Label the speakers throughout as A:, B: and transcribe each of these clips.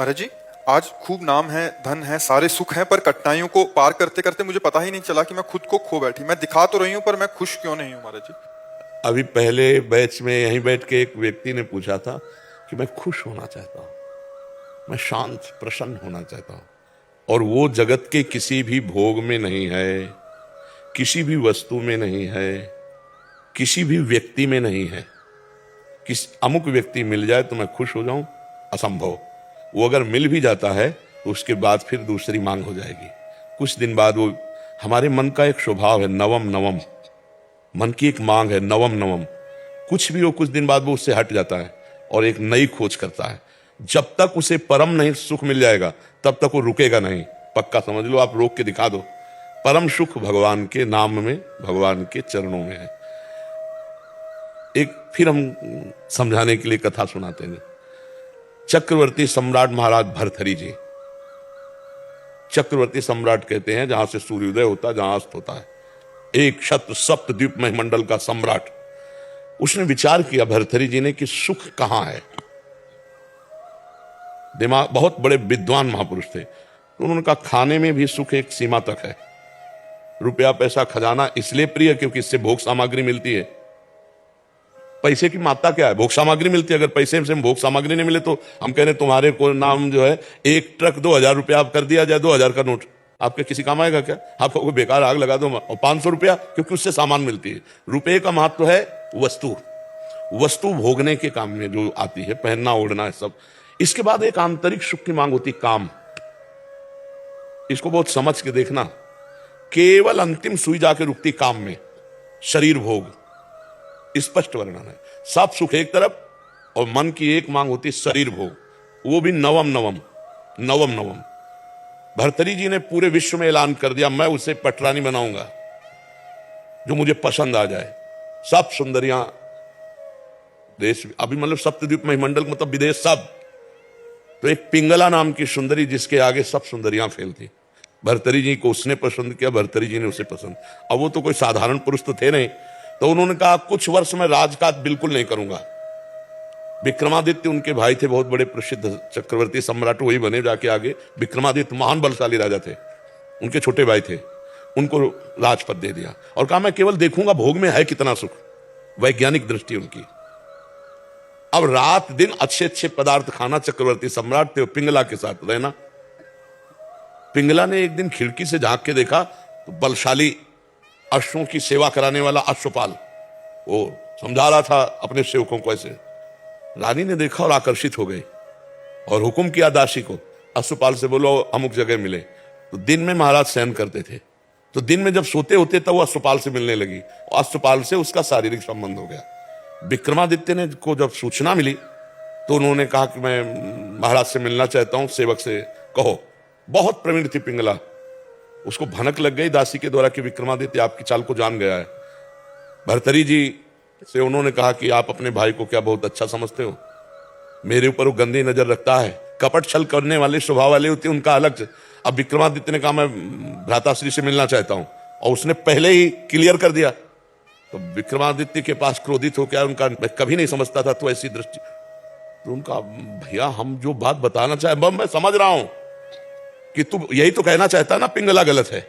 A: महाराज जी, आज खूब नाम है, धन है, सारे सुख हैं, पर कठिनाइयों को पार करते करते मुझे पता ही नहीं चला कि मैं खुद को खो बैठी। मैं दिखा तो रही हूँ पर मैं खुश क्यों नहीं हूँ महाराज जी।
B: अभी पहले बैच में यहीं बैठ के एक व्यक्ति ने पूछा था कि मैं खुश होना चाहता हूं, मैं शांत प्रसन्न होना चाहता हूं, और वो जगत के किसी भी भोग में नहीं है, किसी भी वस्तु में नहीं है, किसी भी व्यक्ति में नहीं है। किस अमुक व्यक्ति मिल जाए तो मैं खुश हो जाऊं, असंभव। वो अगर मिल भी जाता है तो उसके बाद फिर दूसरी मांग हो जाएगी। कुछ दिन बाद वो, हमारे मन का एक स्वभाव है नवम नवम, मन की एक मांग है नवम नवम। कुछ भी हो, कुछ दिन बाद वो उससे हट जाता है और एक नई खोज करता है। जब तक उसे परम नहीं सुख मिल जाएगा तब तक वो रुकेगा नहीं। पक्का समझ लो, आप रोक के दिखा दो। परम सुख भगवान के नाम में, भगवान के चरणों में है। एक फिर हम समझाने के लिए कथा सुनाते हैं। चक्रवर्ती सम्राट महाराज भर्तहरि जी, चक्रवर्ती सम्राट कहते हैं जहां से सूर्योदय होता है, जहां अस्त होता है, एक शत सप्त द्वीप मंडल का सम्राट। उसने विचार किया भर्तहरि जी ने कि सुख कहां है। दिमाग, बहुत बड़े विद्वान महापुरुष थे, तो उन्होंने कहा खाने में भी सुख एक सीमा तक है। रुपया पैसा खजाना इसलिए प्रिय क्योंकि इससे भोग सामग्री मिलती है। पैसे की मात्रा क्या है? भोग सामग्री मिलती है। अगर पैसे से भोग सामग्री नहीं मिले तो हम कह रहे तुम्हारे को नाम जो है एक ट्रक 2000 रुपया आप कर दिया जाए, 2000 का नोट आपके किसी काम आएगा क्या? आपको कोई बेकार आग लगा दो। और 500 रुपया, क्योंकि उससे सामान मिलती है। रुपये का महत्व है वस्तु, वस्तु भोगने के काम में जो आती है, पहनना ओढ़ना है सब। इसके बाद एक आंतरिक सुख की मांग होती, काम। इसको बहुत समझ के देखना। केवल अंतिम सुई जाके रुकती काम में, शरीर भोग, स्पष्ट वर्णन है। सब सुख एक तरफ और मन की एक मांग होती शरीर भोग, वो भी नवम नवम नवम नवम। भर्तहरि जी ने पूरे विश्व में ऐलान कर दिया मैं उसे पटरानी बनाऊंगा जो मुझे पसंद आ जाए। सब सुंदरियां देश, अभी मतलब सप्तद्वीप मंडल मतलब विदेश सब। तो एक पिंगला नाम की सुंदरी जिसके आगे सब सुंदरियां फेल थी। भर्तहरि जी को उसने पसंद किया, भर्तहरि जी ने उसे पसंद। अब वो तो कोई साधारण पुरुष तो थे नहीं, तो उन्होंने कहा कुछ वर्ष में राजकाज बिल्कुल नहीं करूंगा। विक्रमादित्य उनके भाई थे, बहुत बड़े प्रसिद्ध चक्रवर्ती सम्राट, वही बने जाके आगे। विक्रमादित्य महान बलशाली राजा थे, उनके छोटे भाई थे, उनको राजपद दे दिया और कहा मैं केवल देखूंगा भोग में है कितना सुख। वैज्ञानिक दृष्टि उनकी। अब रात दिन अच्छे अच्छे पदार्थ खाना, चक्रवर्ती सम्राट थे, पिंगला के साथ रहना। पिंगला ने एक दिन खिड़की से झांक के देखा तो बलशाली अश्वों की सेवा कराने वाला अश्वपाल वो समझा रहा था अपने सेवकों को ऐसे। रानी ने देखा और आकर्षित हो गई और हुक्म किया दासी को, अश्वपाल से बोलो अमुक जगह मिले। तो दिन में महाराज शयन करते थे, तो दिन में जब सोते होते तब वो अश्वपाल से मिलने लगी और अश्वपाल से उसका शारीरिक संबंध हो गया। विक्रमादित्य ने को जब सूचना मिली तो उन्होंने कहा कि मैं महाराज से मिलना चाहता हूं, सेवक से कहो। बहुत प्रवीण थी पिंगला, उसको भनक लग गई दासी के द्वारा कि विक्रमादित्य आपकी चाल को जान गया है। भर्तहरि जी से उन्होंने कहा कि आप अपने भाई को क्या बहुत अच्छा समझते हो? मेरे ऊपर वो गंदी नजर रखता है। कपट छल करने वाले स्वभाव वाले होते हैं, उनका अलग। अब विक्रमादित्य ने कहा मैं भ्राताश्री से मिलना चाहता हूं और उसने पहले ही क्लियर कर दिया। तो विक्रमादित्य के पास क्रोधित हो गया, उनका मैं कभी नहीं समझता था तो ऐसी दृष्टि। तो उनका भैया हम जो बात बताना चाहे मैं समझ रहा हूं कि तू यही तो कहना चाहता ना पिंगला गलत है।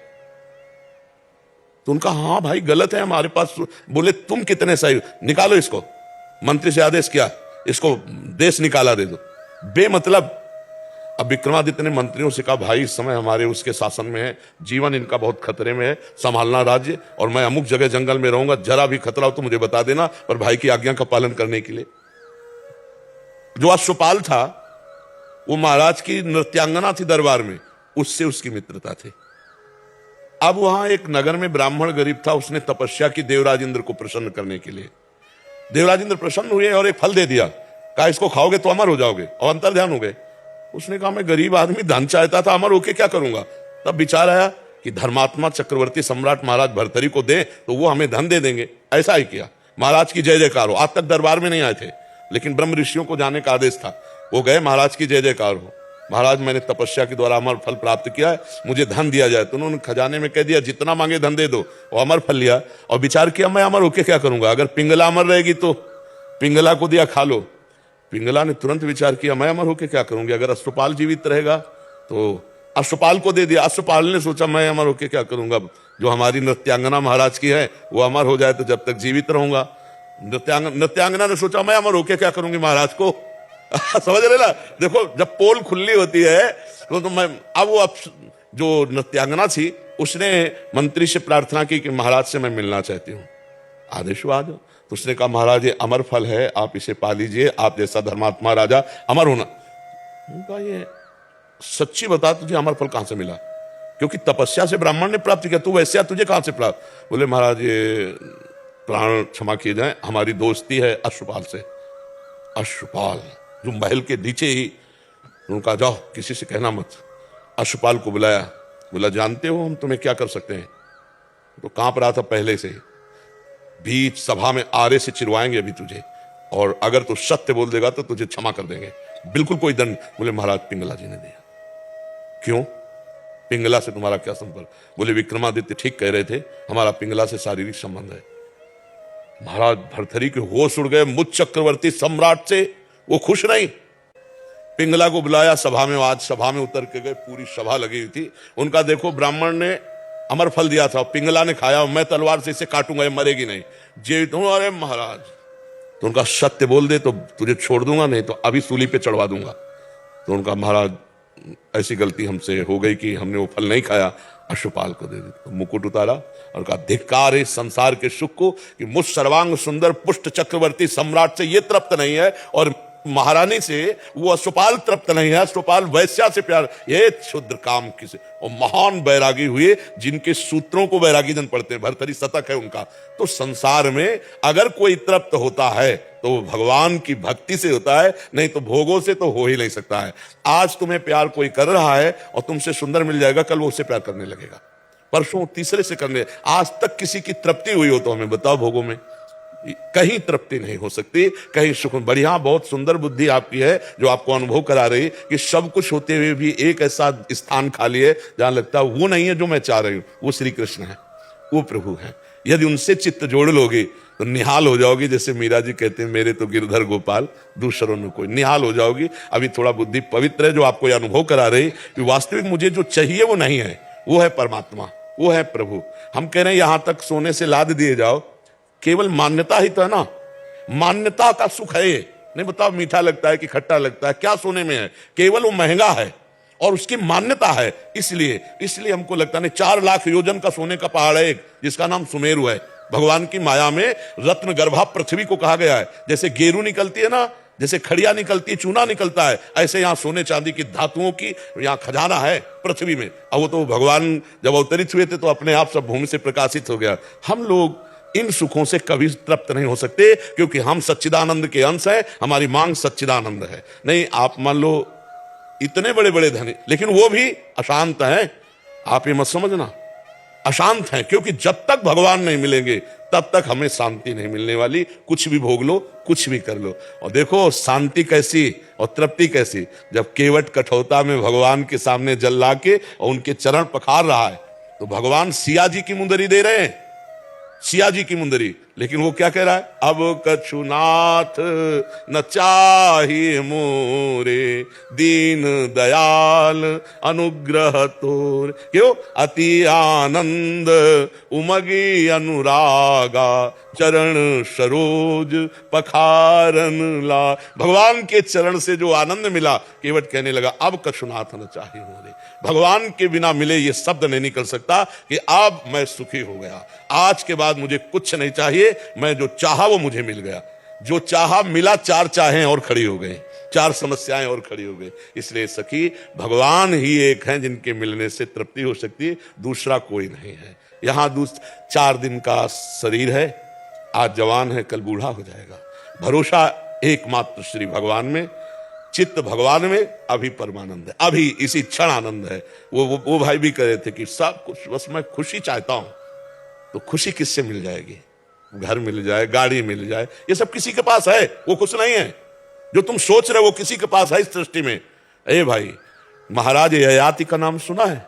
B: तो उनका हाँ भाई गलत है हमारे पास। बोले तुम कितने सही, निकालो इसको। मंत्री से आदेश किया इसको देश निकाला दे दो, बेमतलब। अब विक्रमादित्य ने मंत्रियों से कहा भाई इस समय हमारे उसके शासन में है, जीवन इनका बहुत खतरे में है, संभालना राज्य, और मैं अमुक जगह जंगल में रहूंगा, जरा भी खतरा हो तो मुझे बता देना, पर भाई की आज्ञा का पालन करने के लिए। जो अश्वपाल था वो महाराज की नृत्यांगना थी दरबार में, उससे उसकी मित्रता थी। अब वहां एक नगर में ब्राह्मण गरीब था, उसने तपस्या की देवराज इंद्र को प्रसन्न करने के लिए। देवराज इंद्र प्रसन्न हुए और एक फल दे दिया, कहा इसको खाओगे तो अमर हो जाओगे, और अंतर ध्यान हो गए। उसने कहा मैं गरीब आदमी, धन चाहता था, अमर होके क्या करूंगा? तब विचार आया कि धर्मात्मा चक्रवर्ती सम्राट महाराज भर्तहरि को दे तो वो हमें धन दे देंगे। ऐसा ही किया। महाराज की जय जयकार हो। आज तक दरबार में नहीं आए थे, लेकिन ब्रह्म ऋषियों को जाने का आदेश था, वो गए, महाराज की जय जयकार हो, महाराज मैंने तपस्या के द्वारा अमर फल प्राप्त किया है, मुझे धन दिया जाए। तो उन्होंने खजाने में कह दिया जितना मांगे धन दे दो, और अमर फल लिया। और विचार किया मैं अमर होके क्या करूंगा? अगर पिंगला अमर रहेगी तो पिंगला को दिया खा लो, पिंगला ने तुरंत विचार किया, मैं अमर होके क्या करूंगी? अगर अश्वपाल जीवित रहेगा तो अश्वपाल को दे दिया। अश्वपाल ने सोचा मैं अमर होके क्या करूंगा, जो हमारी नृत्यांगना महाराज की है वो अमर हो जाए तो जब तक जीवित रहूंगा। नृत्यांगना ने सोचा मैं अमर होके क्या करूंगी महाराज को। समझ रहे ना? देखो जब पोल खुली होती है तो मैं अब जो नृत्यांगना थी उसने मंत्री से प्रार्थना की कि महाराज से मैं मिलना चाहती हूँ, आदेश हुआ आ जाओ। तो उसने कहा महाराज ये अमर फल है, आप इसे पा लीजिए, आप जैसा धर्मात्मा राजा अमर होना। उनका ये सच्ची बता तुझे अमर फल कहां से मिला? क्योंकि तपस्या से ब्राह्मण ने प्राप्त किया, तू वैसे तुझे कहां से प्राप्त? बोले महाराज ये प्राण क्षमा किए जाए, हमारी दोस्ती है अश्वपाल से। अश्वपाल जो महल के नीचे ही, उनका जाओ किसी से कहना मत। अश्वपाल को बुलाया, बोला जानते हो हम तुम्हें क्या कर सकते हैं? तो कांप रहा था पहले से। बीच सभा में आरे से चिरवाएंगे अभी तुझे, और अगर तू सत्य बोल देगा तो तुझे क्षमा कर देंगे, बिल्कुल कोई दंड। बोले महाराज पिंगला जी ने दिया। क्यों? पिंगला से तुम्हारा क्या संपर्क? बोले विक्रमादित्य ठीक कह रहे थे, हमारा पिंगला से शारीरिक संबंध है। महाराज भरथरी के होश उड़ गए। मुझ चक्रवर्ती सम्राट से वो खुश नहीं। पिंगला को बुलाया सभा में, आज सभा में उतर के गए, पूरी सभा लगी हुई थी। उनका देखो ब्राह्मण ने अमर फल दिया था, पिंगला ने खाया, मैं तलवार से इसे काटूंगा, ये मरेगी नहीं। जे अरे महाराज तो उनका सत्य बोल दे तो तुझे छोड़ दूंगा, नहीं तो अभी सूली पे चढ़वा दूंगा। तो उनका महाराज ऐसी गलती हमसे हो गई कि हमने वो फल नहीं खाया, अश्वपाल को दे दी। तो मुकुट उतारा और कहा धिक्कार है संसार के सुख को कि मुझ सर्वांग सुंदर पुष्ट चक्रवर्ती सम्राट से ये तृप्त नहीं है और महारानी से वो अश्वपाल तृप्त नहीं है। अश्वपाल वैश्या से प्यार, ये क्षुद्र काम किसे। और महान बैरागी हुए जिनके सूत्रों को बैरागी जन पढ़ते हैं, भरथरी शतक है उनका। तो संसार में अगर कोई तृप्त होता है तो वो भगवान की भक्ति से होता है, नहीं तो भोगों से तो हो ही नहीं सकता है। आज तुम्हें प्यार कोई कर रहा है और तुमसे सुंदर मिल जाएगा, कल वो उससे प्यार करने लगेगा, परसों तीसरे से करने। आज तक किसी की तृप्ति हुई हो तो हमें बताओ? भोगों में कहीं तृप्ति नहीं हो सकती, कहीं सुख। बढ़िया बहुत सुंदर बुद्धि आपकी है जो आपको अनुभव करा रही कि सब कुछ होते हुए भी एक ऐसा स्थान खाली है जहां लगता है वो नहीं है जो मैं चाह रही हूं। वो श्री कृष्ण है, वो प्रभु है। यदि उनसे चित्त जोड़ लोगे तो निहाल हो जाओगी। जैसे मीरा जी कहते हैं मेरे तो गिरधर गोपाल दूसरों में कोई, निहाल हो जाओगी। अभी थोड़ा बुद्धि पवित्र है जो आपको यह अनुभव करा रही कि वास्तविक मुझे जो चाहिए वो नहीं है, वो है परमात्मा, वो है प्रभु। हम कह रहे हैं यहां तक सोने से लाद दिए जाओ, केवल मान्यता ही तो है ना। मान्यता का सुख है ये, नहीं बताओ मीठा लगता है कि खट्टा लगता है, क्या सोने में है? केवल वो महंगा है और उसकी मान्यता है। इसलिए हमको लगता नहीं। 4 लाख योजन का सोने का पहाड़ है एक, जिसका नाम सुमेरु है। भगवान की माया में रत्न गर्भा पृथ्वी को कहा गया है। जैसे गेरू निकलती है ना, जैसे खड़िया निकलती है, चूना निकलता है, ऐसे यहां सोने चांदी की धातुओं की यहां खजाना है पृथ्वी में। अब वो तो भगवान जब अवतरित हुए थे तो अपने आप सब भूमि से प्रकाशित हो गया। हम लोग इन सुखों से कभी तृप्त नहीं हो सकते क्योंकि हम सच्चिदानंद के अंश हैं, हमारी मांग सच्चिदानंद है। नहीं, आप मान लो इतने बड़े बड़े धनी, लेकिन वो भी अशांत हैं। आप ये मत समझना, अशांत हैं, क्योंकि जब तक भगवान नहीं मिलेंगे तब तक हमें शांति नहीं मिलने वाली। कुछ भी भोग लो, कुछ भी कर लो। और देखो शांति कैसी और तृप्ति कैसी, जब केवट कठौता में भगवान के सामने जल ला के और उनके चरण पखार रहा है तो भगवान सिया जी की मुंदरी दे रहे हैं, सिया जी की मुंदरी। लेकिन वो क्या कह रहा है? अब कछुनाथ न चाहिए मोरे, दीन दयाल अनुग्रह तोर। क्यों? अति आनंद उमगी अनुरागा, चरण सरोज पखारन ला। भगवान के चरण से जो आनंद मिला, केवट कहने लगा अब कछुनाथ न चाहिए मोरे। भगवान के बिना मिले ये शब्द नहीं निकल सकता कि अब मैं सुखी हो गया, आज के बाद मुझे कुछ नहीं चाहिए, मैं जो चाहा वो मुझे मिल गया। जो चाहा मिला, 4 चाहें और खड़ी हो गई, 4 समस्याएं और खड़ी हो गई। इसलिए सखी भगवान ही एक हैं जिनके मिलने से तृप्ति हो सकती है, दूसरा कोई नहीं है। यहां 4 दिन का शरीर है, आज जवान है कल बूढ़ा हो जाएगा। भरोसा एकमात्र श्री भगवान में, चित्त भगवान में, अभी परमानंद है, अभी इसी क्षण आनंद है। वो भाई भी कह रहे थे कि सब कुछ बस मैं खुशी चाहता हूं। तो खुशी किससे मिल जाएगी? घर मिल जाए, गाड़ी मिल जाए, ये सब किसी के पास है, वो खुश नहीं है। जो तुम सोच रहे हो वो किसी के पास है इस सृष्टि में। ए भाई, महाराज ययाति का नाम सुना है?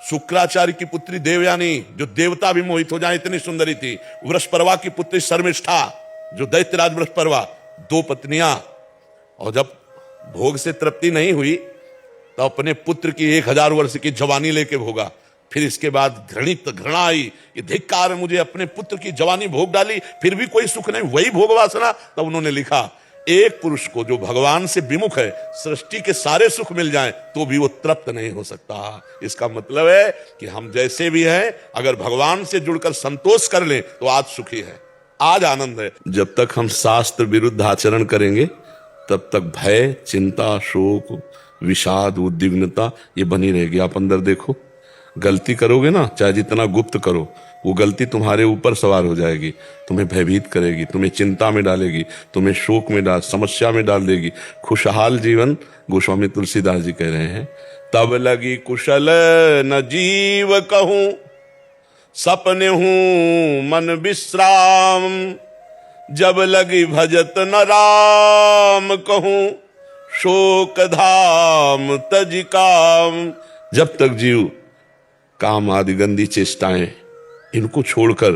B: शुक्राचार्य की पुत्री देवयानी, जो देवता भी मोहित हो जाए इतनी सुंदरी थी। वृषपर्वा की पुत्री शर्मिष्ठा, जो दैत्यराज वृषपर्वा, 2 पत्नियां, और जब भोग से तृप्ति नहीं हुई तो अपने पुत्र की 1000 वर्ष की जवानी लेके भोगा। फिर इसके बाद घृणा आई कि धिक्कार, मुझे अपने पुत्र की जवानी भोग डाली, फिर भी कोई सुख नहीं, वही भोग वासना। तब उन्होंने लिखा, एक पुरुष को जो भगवान से विमुख है, सृष्टि के सारे सुख मिल जाएं तो भी वो तृप्त नहीं हो सकता। इसका मतलब है कि हम जैसे भी हैं, अगर भगवान से जुड़कर संतोष कर लें तो आज सुखी है, आज आनंद है। जब तक हम शास्त्र विरुद्ध आचरण करेंगे तब तक भय, चिंता, शोक, विषाद, उद्विग्नता ये बनी रहेगी। आप अंदर देखो, गलती करोगे ना, चाहे जितना गुप्त करो, वो गलती तुम्हारे ऊपर सवार हो जाएगी, तुम्हें भयभीत करेगी, तुम्हें चिंता में डालेगी, तुम्हें शोक में समस्या में डाल देगी। खुशहाल जीवन, गोस्वामी तुलसीदास जी कह रहे हैं, तब लगी कुशल न जीव कहूं, सपने हूं मन विश्राम, जब लगी भजत न राम कहूं, शोक धाम तज काम। जब तक जीव काम आदि गंदी चेष्टाएं इनको छोड़कर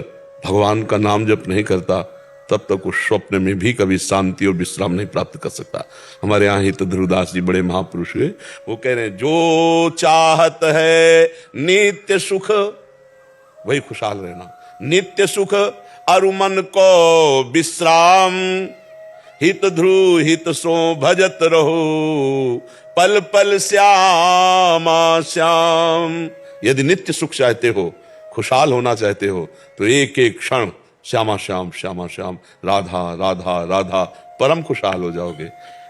B: भगवान का नाम जप नहीं करता, तब तक उस स्वप्न में भी कभी शांति और विश्राम नहीं प्राप्त कर सकता। हमारे यहाँ ही तो ध्रुवदास जी बड़े महापुरुष हुए, वो कह रहे हैं, जो चाहत है नित्य सुख, वही खुशहाल रहना, नित्य सुख अरु मन को विश्राम, हित ध्रुव हित सो भजत रहो, पल पल श्यामा श्याम। यदि नित्य सुख चाहते हो, खुशहाल होना चाहते हो, तो एक एक क्षण श्यामा श्याम श्यामा श्याम, राधा राधा राधा, परम खुशहाल हो जाओगे।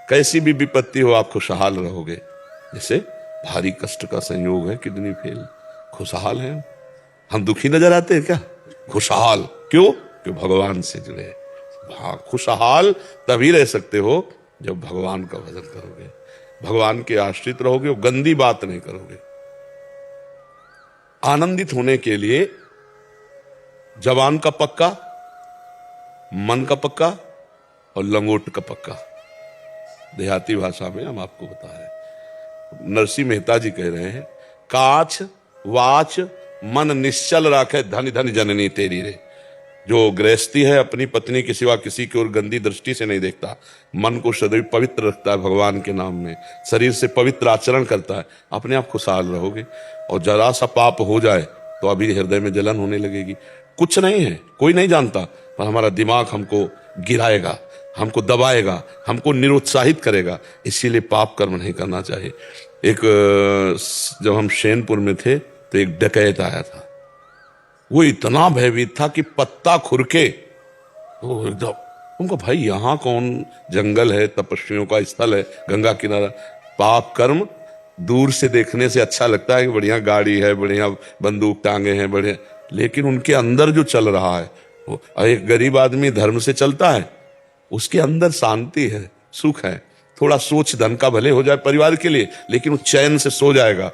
B: कैसी भी विपत्ति हो, आप खुशहाल रहोगे। जैसे भारी कष्ट का संयोग है, किडनी फेल, खुशहाल है। हम दुखी नजर आते हैं क्या? खुशहाल क्यों? क्यों? भगवान से जुड़े। हाँ, खुशहाल तभी रह सकते हो जब भगवान का भजन करोगे, भगवान के आश्रित रहोगे और गंदी बात नहीं करोगे। आनंदित होने के लिए जवान का पक्का, मन का पक्का और लंगोट का पक्का। देहाती भाषा में हम आपको बता रहे हैं, नरसिंह मेहता जी कह रहे हैं, काछ वाच मन निश्चल राखे, धन धन जननी तेरी रे। जो गृहस्थी है, अपनी पत्नी के सिवा किसी की ओर गंदी दृष्टि से नहीं देखता, मन को सदैव पवित्र रखता है भगवान के नाम में, शरीर से पवित्र आचरण करता है, अपने आप खुशहाल रहोगे। और जरा सा पाप हो जाए तो अभी हृदय में जलन होने लगेगी। कुछ नहीं है, कोई नहीं जानता, पर हमारा दिमाग हमको गिराएगा, हमको दबाएगा, हमको निरुत्साहित करेगा। इसीलिए पाप कर्म नहीं करना चाहिए। जब हम शैनपुर में थे तो एक डकैत आया था, वो इतना भयभीत था कि पत्ता खुरके वो एकदम, उनको भाई यहाँ कौन जंगल है, तपस्वियों का स्थल है, गंगा किनारा। पाप कर्म दूर से देखने से अच्छा लगता है कि बढ़िया गाड़ी है, बढ़िया बंदूक टांगे हैं, बढ़िया, लेकिन उनके अंदर जो चल रहा है, वो एक गरीब आदमी धर्म से चलता है, उसके अंदर शांति है, सुख है। थोड़ा सोच धन का भले हो जाए परिवार के लिए, लेकिन वो चैन से सो जाएगा,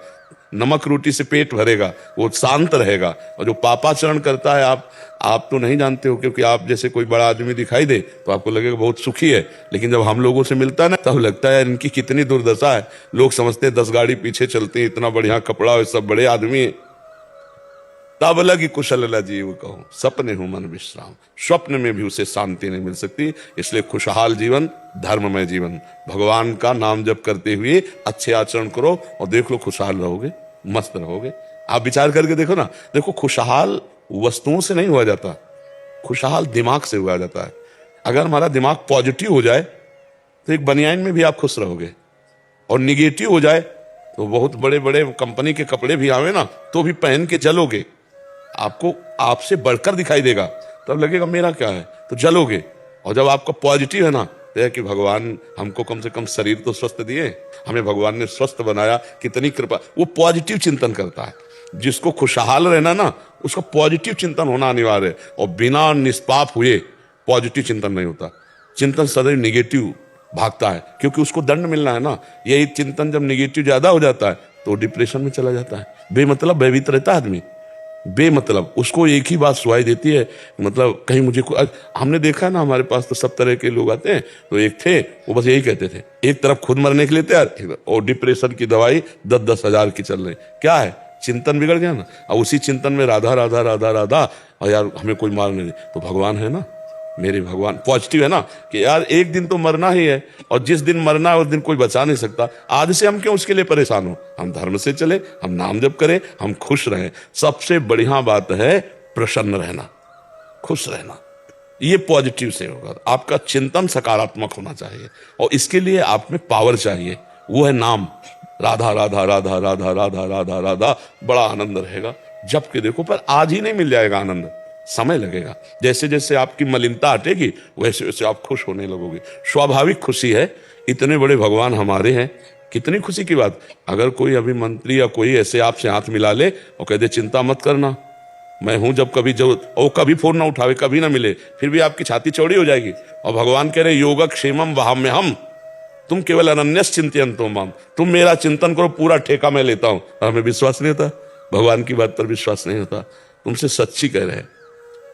B: नमक रोटी से पेट भरेगा, वो शांत रहेगा। और जो पापाचरण करता है, आप तो नहीं जानते हो, क्योंकि आप जैसे कोई बड़ा आदमी दिखाई दे तो आपको लगेगा बहुत सुखी है, लेकिन जब हम लोगों से मिलता है ना, तब लगता है इनकी कितनी दुर्दशा है। लोग समझते हैं 10 गाड़ी पीछे चलते हैं, इतना बढ़िया कपड़ा है, सब बड़े आदमी है। तब लगी कुशल जीव कहूं, सपने हूं मन विश्राम। स्वप्न में भी उसे शांति नहीं मिल सकती। इसलिए खुशहाल जीवन, धर्ममय जीवन, भगवान का नाम जप करते हुए अच्छे आचरण करो और देख लो खुशहाल रहोगे, मस्त रहोगे। आप विचार करके देखो ना, देखो खुशहाल वस्तुओं से नहीं हुआ जाता, खुशहाल दिमाग से हुआ जाता है। अगर हमारा दिमाग पॉजिटिव हो जाए तो एक बनियान में भी आप खुश रहोगे, और निगेटिव हो जाए तो बहुत बड़े बड़े कंपनी के कपड़े भी आवे ना तो भी पहन के जलोगे, आपको आपसे बढ़कर दिखाई देगा, तब लगेगा मेरा क्या है, तो जलोगे। और जब आपका पॉजिटिव है ना, तो है कि भगवान हमको कम से कम शरीर तो स्वस्थ दिए, हमें भगवान ने स्वस्थ बनाया, कितनी कृपा। वो पॉजिटिव चिंतन करता है। जिसको खुशहाल रहना ना, उसका पॉजिटिव चिंतन होना अनिवार्य है, और बिना निष्पाप हुए पॉजिटिव चिंतन नहीं होता। चिंतन सदैव निगेटिव भागता है, क्योंकि उसको दंड मिलना है ना। यही चिंतन जब निगेटिव ज्यादा हो जाता है तो डिप्रेशन में चला जाता है, बेमतलब भयभीत रहता है आदमी, बेमतलब। उसको एक ही बात सुनाई देती है, मतलब कहीं मुझे हमने देखा है ना, हमारे पास तो सब तरह के लोग आते हैं। तो एक थे, वो बस यही कहते थे, एक तरफ खुद मरने के लिए तैयार, और डिप्रेशन की दवाई 10-10 हजार की चल रही। क्या है, चिंतन बिगड़ गया ना। और उसी चिंतन में राधा राधा राधा राधा, और यार हमें कोई मार नहीं, तो भगवान है ना, मेरे भगवान पॉजिटिव है ना, कि यार एक दिन तो मरना ही है, और जिस दिन मरना है उस दिन कोई बचा नहीं सकता। आज से हम क्यों उसके लिए परेशान हो, हम धर्म से चले, हम नाम जप करें, हम खुश रहें। सबसे बढ़िया बात है प्रसन्न रहना, खुश रहना। ये पॉजिटिव से होगा। आपका चिंतन सकारात्मक होना चाहिए, और इसके लिए आप में पावर चाहिए, वो है नाम। राधा राधा राधा राधा राधा राधा राधा, बड़ा आनंद रहेगा जब के देखो। पर आज ही नहीं मिल जाएगा आनंद, समय लगेगा। जैसे जैसे आपकी मलिनता हटेगी वैसे वैसे आप खुश होने लगोगे। स्वाभाविक खुशी है, इतने बड़े भगवान हमारे हैं, कितनी खुशी की बात। अगर कोई अभी मंत्री या कोई ऐसे आपसे हाथ मिला ले और कह दे चिंता मत करना, मैं हूं जब कभी जरूरत, और कभी फोन ना उठावे, कभी ना मिले, फिर भी आपकी छाती चौड़ी हो जाएगी। और भगवान कह रहे योगक्षेमम वहाम्यहम्, तुम केवल अनन्यस चिंतयन्तो माम, तुम मेरा चिंतन करो, पूरा ठेका मैं लेता हूं। हमें विश्वास नहीं होता, भगवान की बात पर विश्वास नहीं होता। तुमसे सच्ची कह रहे हैं,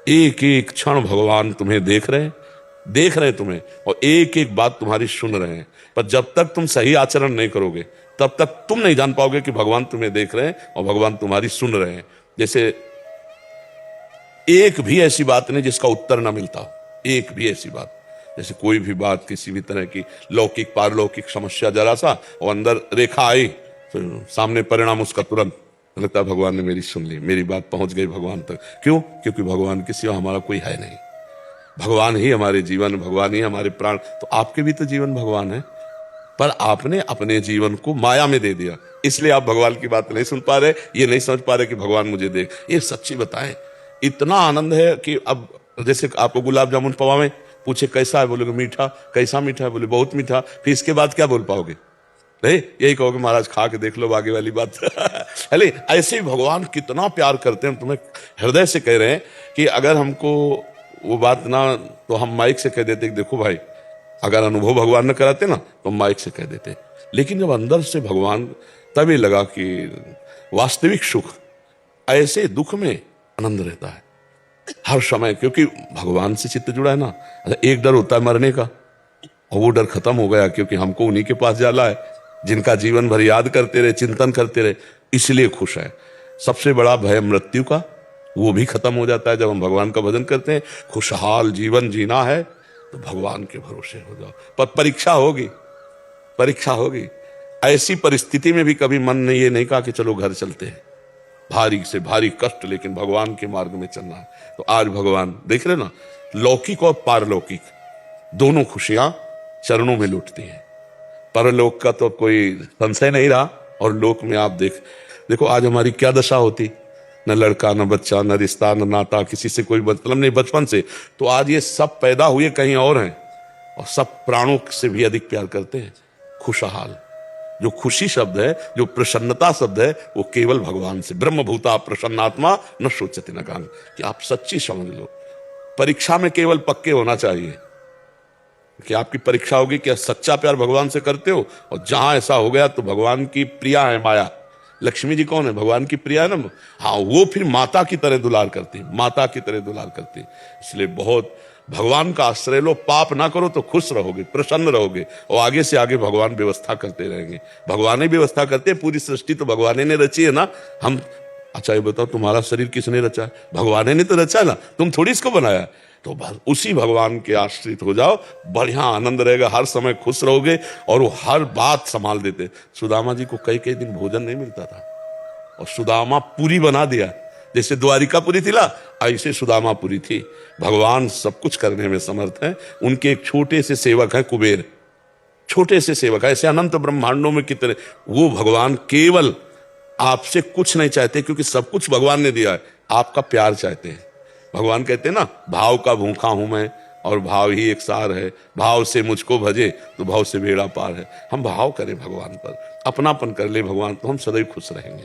B: एक एक क्षण भगवान तुम्हें देख रहे तुम्हें, और एक एक बात तुम्हारी सुन रहे हैं। पर जब तक तुम सही आचरण नहीं करोगे तब तक तुम नहीं जान पाओगे कि भगवान तुम्हें देख रहे हैं और भगवान तुम्हारी सुन रहे हैं। जैसे एक भी ऐसी बात नहीं जिसका उत्तर ना मिलता, एक भी ऐसी बात। जैसे कोई भी बात, किसी भी तरह की लौकिक पारलौकिक समस्या, जरा सा और अंदर रेखा आई, फिर सामने परिणाम उसका तुरंत लगता है भगवान ने मेरी सुन ली, मेरी बात पहुंच गई भगवान तक। क्यों? क्योंकि भगवान के सिवा हमारा कोई है नहीं। भगवान ही हमारे जीवन, भगवान ही हमारे प्राण। तो आपके भी तो जीवन भगवान है, पर आपने अपने जीवन को माया में दे दिया, इसलिए आप भगवान की बात नहीं सुन पा रहे, ये नहीं समझ पा रहे कि भगवान मुझे देख। ये सच्ची बताएं, इतना आनंद है कि अब जैसे आपको गुलाब जामुन पवावे, पूछे कैसा है, बोलोगे मीठा। कैसा मीठा है? बोले बहुत मीठा। फिर इसके बाद क्या बोल पाओगे? नहीं, यही कहोगे महाराज खा के देख लो, आगे वाली बात। अरे ऐसे ही भगवान कितना प्यार करते हैं, तुम्हें हृदय से कह रहे हैं कि अगर हमको वो बात ना, तो हम माइक से कह देते देखो भाई, अगर अनुभव भगवान ने कराते ना तो माइक से कह देते। लेकिन जब अंदर से भगवान, तभी लगा कि वास्तविक सुख, ऐसे दुख में आनंद रहता है हर समय, क्योंकि भगवान से चित्त जुड़ा है ना। एक डर होता है मरने का, और वो डर खत्म हो गया, क्योंकि हमको उन्हीं के पास जाना है जिनका जीवन भर याद करते रहे, चिंतन करते रहे, इसलिए खुश है। सबसे बड़ा भय मृत्यु का, वो भी खत्म हो जाता है जब हम भगवान का भजन करते हैं। खुशहाल जीवन जीना है तो भगवान के भरोसे हो जाओ। पर परीक्षा होगी, परीक्षा होगी। ऐसी परिस्थिति में भी कभी मन ने ये नहीं कहा कि चलो घर चलते हैं, भारी से भारी कष्ट, लेकिन भगवान के मार्ग में चलना है। तो आज भगवान देख रहे ना, लौकिक और पारलौकिक दोनों खुशियां चरणों में लुटती हैं। परलोक का तो कोई संशय नहीं रहा, और लोक में आप देखो आज हमारी क्या दशा होती, न लड़का न बच्चा, न रिश्ता न नाता, किसी से कोई मतलब नहीं बचपन से। तो आज ये सब पैदा हुए कहीं और हैं, और सब प्राणों से भी अधिक प्यार करते हैं। खुशहाल, जो खुशी शब्द है, जो प्रसन्नता शब्द है, वो केवल भगवान से। ब्रह्मभूता प्रसन्नात्मा न शोचति न कांग, कि आप सच्ची समझ लो। परीक्षा में केवल पक्के होना चाहिए कि आपकी परीक्षा होगी कि सच्चा प्यार भगवान से करते हो। और जहां ऐसा हो गया तो भगवान की प्रिया है माया। लक्ष्मी जी कौन है? भगवान की प्रिया है ना। हाँ, वो फिर माता की तरह दुलार करती, माता की तरह दुलार करती। इसलिए बहुत भगवान का आश्रय लो, पाप ना करो तो खुश रहोगे, प्रसन्न रहोगे, और आगे से आगे भगवान व्यवस्था करते रहेंगे। भगवान ही व्यवस्था करते हैं, पूरी सृष्टि तो भगवान ने रची है ना। हम, अच्छा ये बताओ तुम्हारा शरीर किसने रचा है? भगवान ने तो रचा है ना, तुम थोड़ी इसको बनाया। तो बस उसी भगवान के आश्रित हो जाओ, बढ़िया आनंद रहेगा, हर समय खुश रहोगे, और वो हर बात संभाल देते। सुदामा जी को कई कई दिन भोजन नहीं मिलता था, और सुदामा पूरी बना दिया। जैसे द्वारिकापुरी थी ना, ऐसे सुदामापुरी थी। भगवान सब कुछ करने में समर्थ है। उनके एक छोटे से सेवक है कुबेर, छोटे से सेवक है, ऐसे अनंत ब्रह्मांडों में कितने। वो भगवान केवल आपसे कुछ नहीं चाहते, क्योंकि सब कुछ भगवान ने दिया है, आपका प्यार चाहते हैं। भगवान कहते हैं ना, भाव का भूखा हूं मैं, और भाव ही एक सार है। भाव से मुझको भजे तो भाव से बेड़ा पार है। हम भाव करें भगवान पर, अपनापन कर ले भगवान, तो हम सदैव खुश रहेंगे।